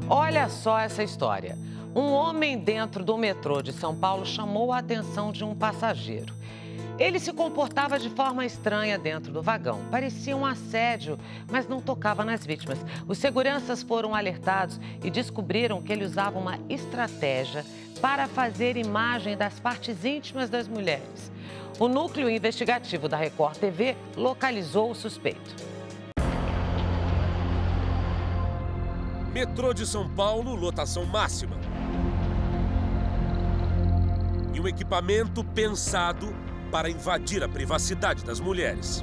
Olha só essa história. Um homem dentro do metrô de São Paulo chamou a atenção de um passageiro. Ele se comportava de forma estranha dentro do vagão. Parecia um assédio, mas não tocava nas vítimas. Os seguranças foram alertados e descobriram que ele usava uma estratégia para fazer imagem das partes íntimas das mulheres. O núcleo investigativo da Record TV localizou o suspeito. Metrô de São Paulo, lotação máxima. E um equipamento pensado para invadir a privacidade das mulheres.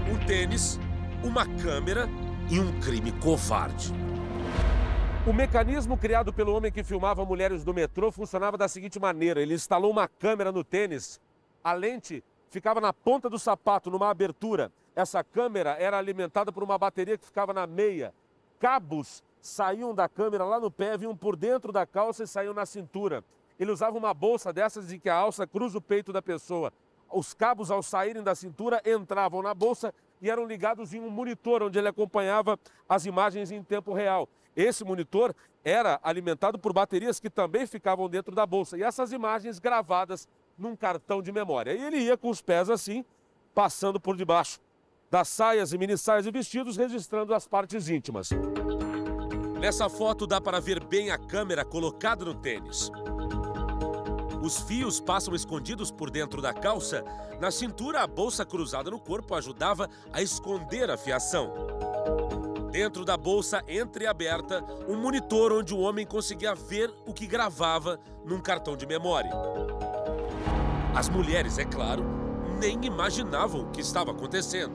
Um tênis, uma câmera e um crime covarde. O mecanismo criado pelo homem que filmava mulheres do metrô funcionava da seguinte maneira: ele instalou uma câmera no tênis, a lente ficava na ponta do sapato, numa abertura. Essa câmera era alimentada por uma bateria que ficava na meia. Cabos saíam da câmera lá no pé, vinham por dentro da calça e saíam na cintura. Ele usava uma bolsa dessas em que a alça cruza o peito da pessoa. Os cabos, ao saírem da cintura, entravam na bolsa e eram ligados em um monitor, onde ele acompanhava as imagens em tempo real. Esse monitor era alimentado por baterias que também ficavam dentro da bolsa. E essas imagens gravadas num cartão de memória. E ele ia com os pés assim, passando por debaixo das saias e minissaias e vestidos, registrando as partes íntimas. Nessa foto dá para ver bem a câmera colocada no tênis. Os fios passam escondidos por dentro da calça. Na cintura, a bolsa cruzada no corpo ajudava a esconder a fiação. Dentro da bolsa entreaberta, um monitor onde o homem conseguia ver o que gravava num cartão de memória. As mulheres, é claro, nem imaginavam o que estava acontecendo.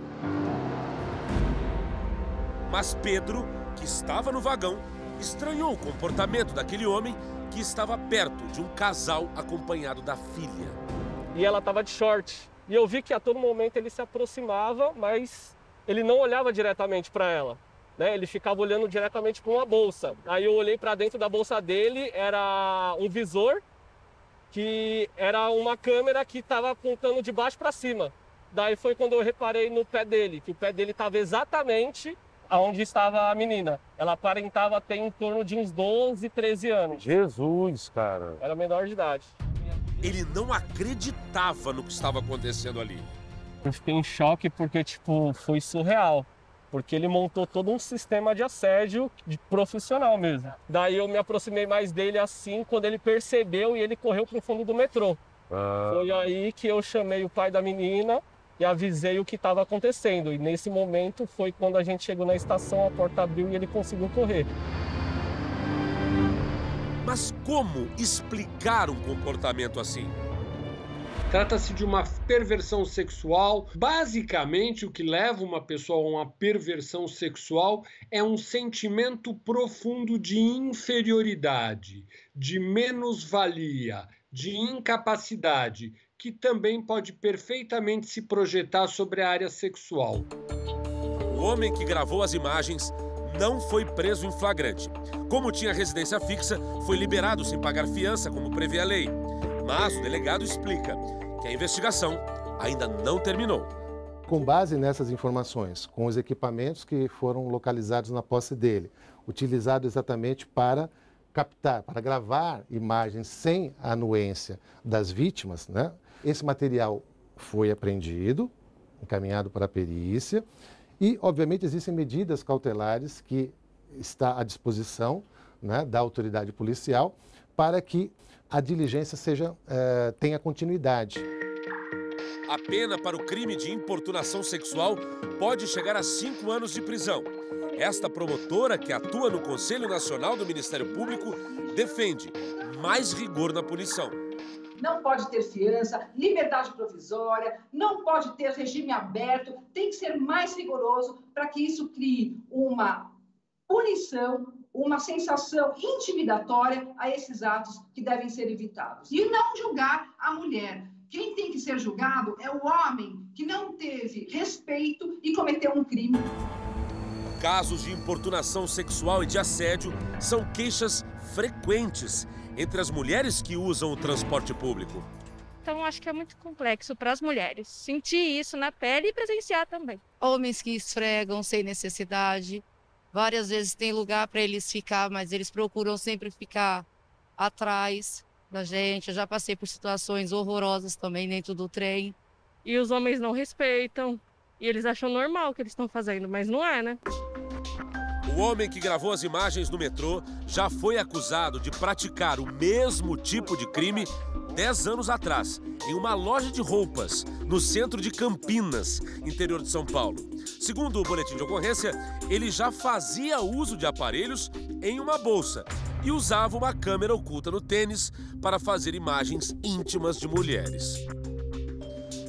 Mas Pedro, que estava no vagão, estranhou o comportamento daquele homem que estava perto de um casal acompanhado da filha. E ela estava de short. E eu vi que a todo momento ele se aproximava, mas ele não olhava diretamente para ela, né? Ele ficava olhando diretamente para uma bolsa. Aí eu olhei para dentro da bolsa dele, era um visor, que era uma câmera que estava apontando de baixo para cima. Daí foi quando eu reparei no pé dele, que o pé dele estava exatamente onde estava a menina. Ela aparentava ter em torno de uns 12, 13 anos. Jesus, cara. Era menor de idade. Ele não acreditava no que estava acontecendo ali. Eu fiquei em choque porque, foi surreal. Porque ele montou todo um sistema de assédio profissional mesmo. Daí eu me aproximei mais dele assim, quando ele percebeu e ele correu pro fundo do metrô. Foi aí que eu chamei o pai da menina e avisei o que estava acontecendo. E nesse momento foi quando a gente chegou na estação, a porta abriu e ele conseguiu correr. Mas como explicar um comportamento assim? Trata-se de uma perversão sexual. Basicamente, o que leva uma pessoa a uma perversão sexual é um sentimento profundo de inferioridade, de menos-valia, de incapacidade, que também pode perfeitamente se projetar sobre a área sexual. O homem que gravou as imagens não foi preso em flagrante. Como tinha residência fixa, foi liberado sem pagar fiança, como prevê a lei. Mas o delegado explica que a investigação ainda não terminou. Com base nessas informações, com os equipamentos que foram localizados na posse dele, utilizado exatamente para captar, para gravar imagens sem a anuência das vítimas, né? Esse material foi apreendido, encaminhado para a perícia e, obviamente, existem medidas cautelares que está à disposição, né, da autoridade policial para que a diligência tenha continuidade. A pena para o crime de importunação sexual pode chegar a 5 anos de prisão. Esta promotora, que atua no Conselho Nacional do Ministério Público, defende mais rigor na punição. Não pode ter fiança, liberdade provisória, não pode ter regime aberto, tem que ser mais rigoroso para que isso crie uma punição, uma sensação intimidatória a esses atos que devem ser evitados. E não julgar a mulher. Quem tem que ser julgado é o homem que não teve respeito e cometeu um crime. Casos de importunação sexual e de assédio são queixas frequentes entre as mulheres que usam o transporte público. Então, acho que é muito complexo para as mulheres sentir isso na pele e presenciar também. Homens que esfregam sem necessidade, Várias vezes tem lugar para eles ficar, mas eles procuram sempre ficar atrás da gente. Eu já passei por situações horrorosas também dentro do trem. E os homens não respeitam. E eles acham normal o que eles estão fazendo, mas não é, né? O homem que gravou as imagens no metrô já foi acusado de praticar o mesmo tipo de crime 10 anos atrás, em uma loja de roupas, no centro de Campinas, interior de São Paulo. Segundo o boletim de ocorrência, ele já fazia uso de aparelhos em uma bolsa e usava uma câmera oculta no tênis para fazer imagens íntimas de mulheres.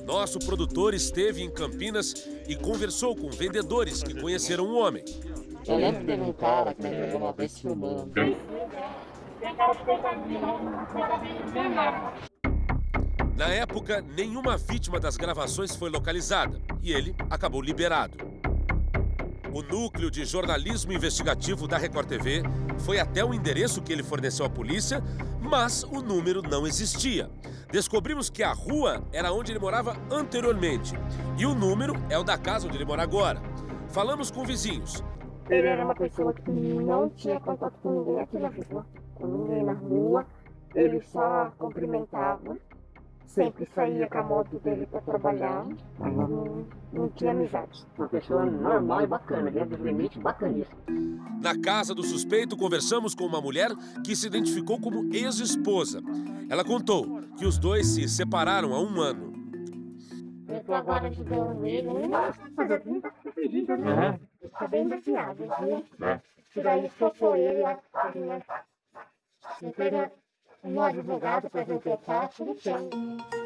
Nosso produtor esteve em Campinas e conversou com vendedores que conheceram o homem. Eu lembro de um cara que me pegou uma vez filmando. Na época, nenhuma vítima das gravações foi localizada e ele acabou liberado. O núcleo de jornalismo investigativo da Record TV foi até o endereço que ele forneceu à polícia, mas o número não existia. Descobrimos que a rua era onde ele morava anteriormente e o número é o da casa onde ele mora agora. Falamos com vizinhos. Ele era uma pessoa que não tinha contato com ninguém aqui na rua, com ninguém na rua. Ele só cumprimentava, sempre saía com a moto dele para trabalhar, mas não tinha amizade. Uma pessoa normal e bacana, dentro do limite, bacaníssima. Na casa do suspeito, conversamos com uma mulher que se identificou como ex-esposa. Ela contou que os dois se separaram há 1 ano. Eu tô agora ajudando ele, fazer 30 pedidos, né? Tá bem baseado, né? E daí soltou ele lá, né? Um advogado para ver o que tá, tudo bem.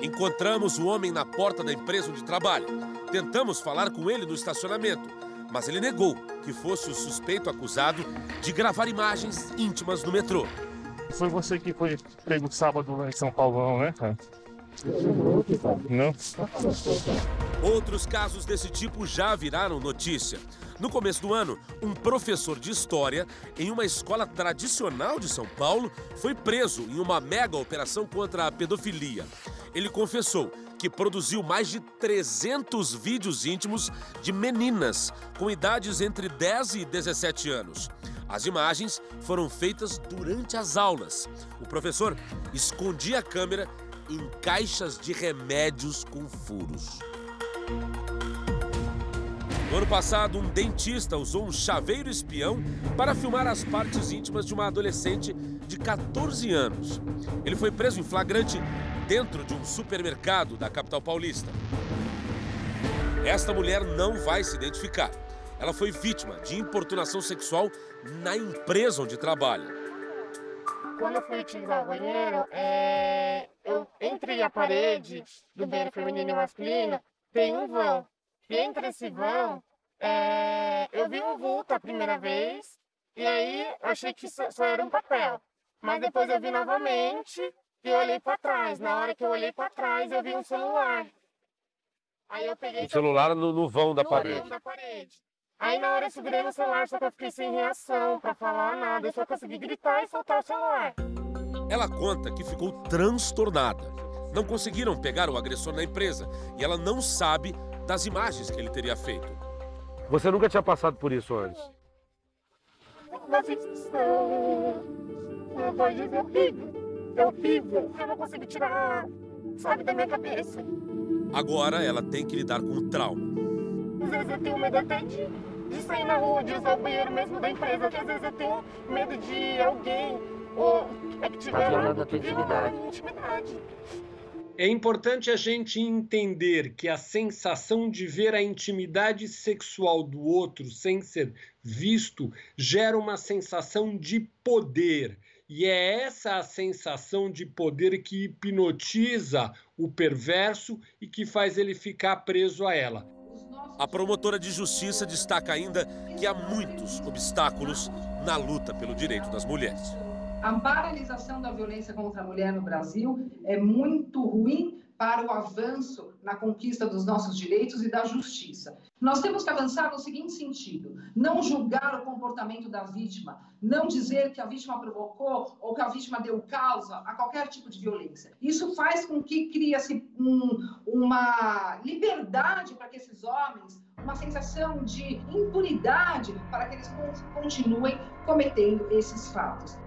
Encontramos o homem na porta da empresa onde trabalha. Tentamos falar com ele no estacionamento, mas ele negou que fosse o suspeito acusado de gravar imagens íntimas no metrô. Foi você que foi pego sábado lá em São Paulo, né? Não? Outros casos desse tipo já viraram notícia. No começo do ano, um professor de história em uma escola tradicional de São Paulo foi preso em uma mega operação contra a pedofilia. Ele confessou que produziu mais de 300 vídeos íntimos de meninas com idades entre 10 e 17 anos. As imagens foram feitas durante as aulas. O professor escondia a câmera em caixas de remédios com furos. No ano passado, um dentista usou um chaveiro espião para filmar as partes íntimas de uma adolescente de 14 anos. Ele foi preso em flagrante dentro de um supermercado da capital paulista. Esta mulher não vai se identificar. Ela foi vítima de importunação sexual na empresa onde trabalha. Quando eu fui utilizar o banheiro, eu entre a parede do banheiro feminino e masculino, tem um vão. E entre esse vão, eu vi um vulto a primeira vez, e aí achei que só era um papel. Mas depois eu vi novamente e eu olhei para trás. Na hora que eu olhei para trás, eu vi um celular. Aí eu peguei... O celular no vão da parede. No vão da parede. Aí na hora eu segurei no celular, só que eu fiquei sem reação para falar nada. Eu só consegui gritar e soltar o celular. Ela conta que ficou transtornada. Não conseguiram pegar o agressor na empresa e ela não sabe das imagens que ele teria feito. Você nunca tinha passado por isso antes? Uma sensação... É horrível. Eu não consigo tirar, sabe, da minha cabeça. Agora ela tem que lidar com o trauma. Às vezes eu tenho medo até de sair na rua, de usar o banheiro mesmo da empresa. Às vezes eu tenho medo de alguém ou que tiver uma intimidade. É importante a gente entender que a sensação de ver a intimidade sexual do outro sem ser visto gera uma sensação de poder. E é essa a sensação de poder que hipnotiza o perverso e que faz ele ficar preso a ela. A promotora de justiça destaca ainda que há muitos obstáculos na luta pelo direito das mulheres. A paralisação da violência contra a mulher no Brasil é muito ruim para o avanço na conquista dos nossos direitos e da justiça. Nós temos que avançar no seguinte sentido: não julgar o comportamento da vítima, não dizer que a vítima provocou ou que a vítima deu causa a qualquer tipo de violência. Isso faz com que crie-se uma liberdade para que esses homens uma sensação de impunidade para que eles continuem cometendo esses fatos.